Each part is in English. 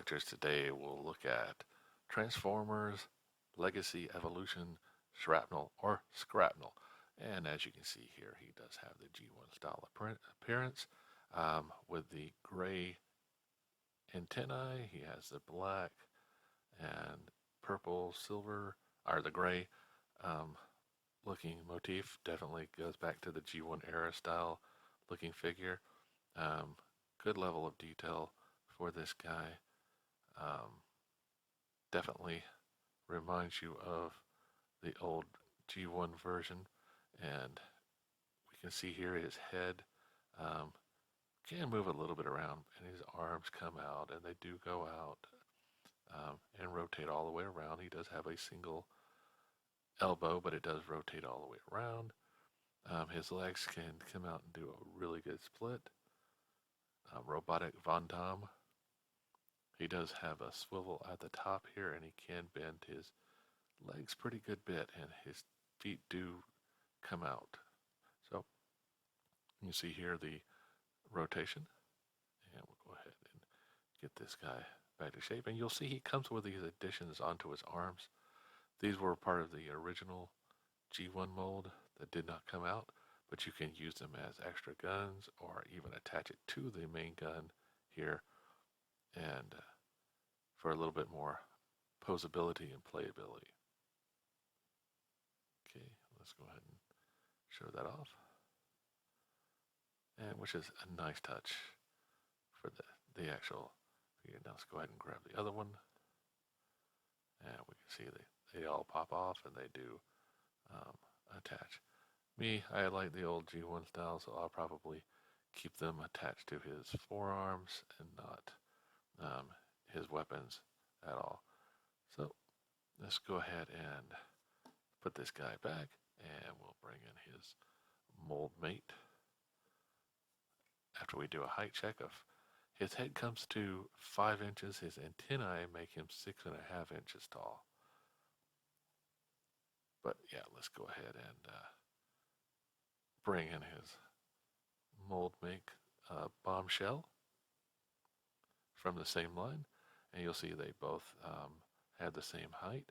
collectors today will look at Transformers, Legacy, Evolution, Shrapnel, or Scrapnel. And as you can see here, he does have the G1 style appearance with the gray antennae. He has the black and purple, silver, or the gray um, looking motif. Definitely goes back to the G1 era style looking figure. Um, Good level of detail for this guy. Um, Definitely reminds you of the old G1 version. And we can see here his head can move a little bit around, and his arms come out, and they do go out and rotate all the way around. He does have a single elbow, but it does rotate all the way around. His legs can come out and do a really good split. Robotic Von Damme. He does have a swivel at the top here, and he can bend his legs pretty good bit, and his feet do come out. So you see here the rotation, and we'll go ahead and get this guy back to shape. And you'll see he comes with these additions onto his arms. These were part of the original G1 mold that did not come out, but you can use them as extra guns or even attach it to the main gun here and for a little bit more posability and playability. Okay, let's go ahead and show that off. And which is a nice touch for the actual figure. Now let's go ahead and grab the other one. And we can see they all pop off and they do attach. Me, I like the old G1 style, so I'll probably keep them attached to his forearms and not his weapons at all. So let's go ahead and put this guy back, and we'll bring in his mold mate. After we do a height check of his head comes to 5 inches, his antennae make him 6.5 inches tall. But yeah, let's go ahead and bring in his mold make bombshell from the same line, and you'll see they both have the same height,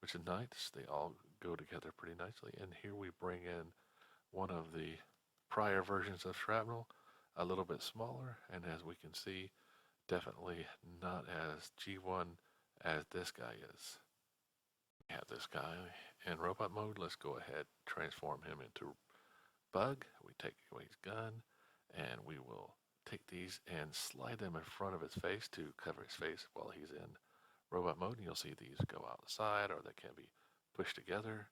which is nice. They all go together pretty nicely. And here we bring in one of the prior versions of Shrapnel, a little bit smaller, and as we can see, definitely not as G1 as this guy is. We have this guy in robot mode. Let's go ahead, transform him into Bug. We take away his gun, and we will take these and slide them in front of his face to cover his face while he's in robot mode. And you'll see these go out the side, or they can be pushed together,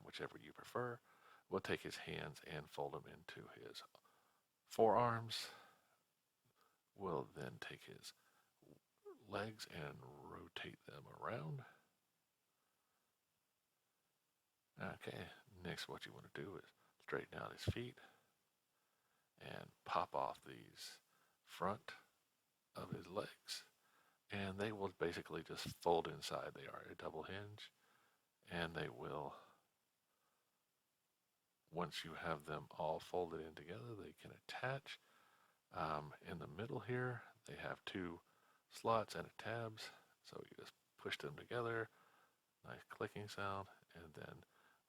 whichever you prefer. We'll take his hands and fold them into his forearms. We'll then take his legs and rotate them around. Okay, next what you want to do is straighten out his feet and pop off these front of his legs, and they will basically just fold inside. They are a double hinge, and they will, once you have them all folded in together, they can attach. In the middle here, they have 2 slots and a tabs, so you just push them together, nice clicking sound, and then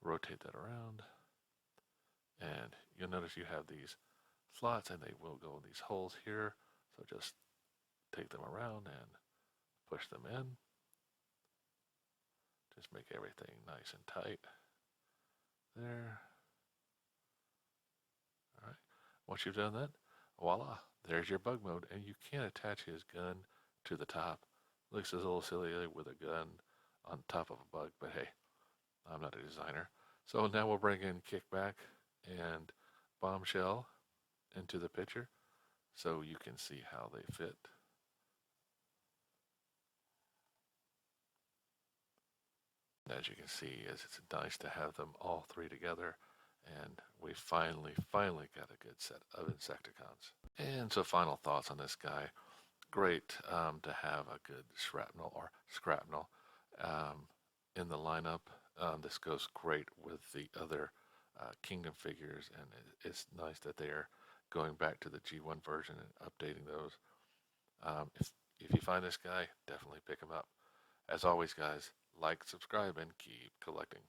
rotate that around. And you'll notice you have these slots, and they will go in these holes here, so just take them around and push them in. Just make everything nice and tight there. All right, once you've done that, voila, there's your bug mode, and you can attach his gun to the top. Looks a little silly with a gun on top of a bug, but hey, I'm not a designer. So now we'll bring in Kickback and Bombshell into the picture so you can see how they fit. As you can see, it's nice to have them all 3 together, and we finally got a good set of Insecticons. And so final thoughts on this guy. Great to have a good Shrapnel or Scrapnel in the lineup. This goes great with the other Kingdom figures, and it's nice that they are going back to the G1 version and updating those. If you find this guy, definitely pick him up. As always, guys, like, subscribe, and keep collecting.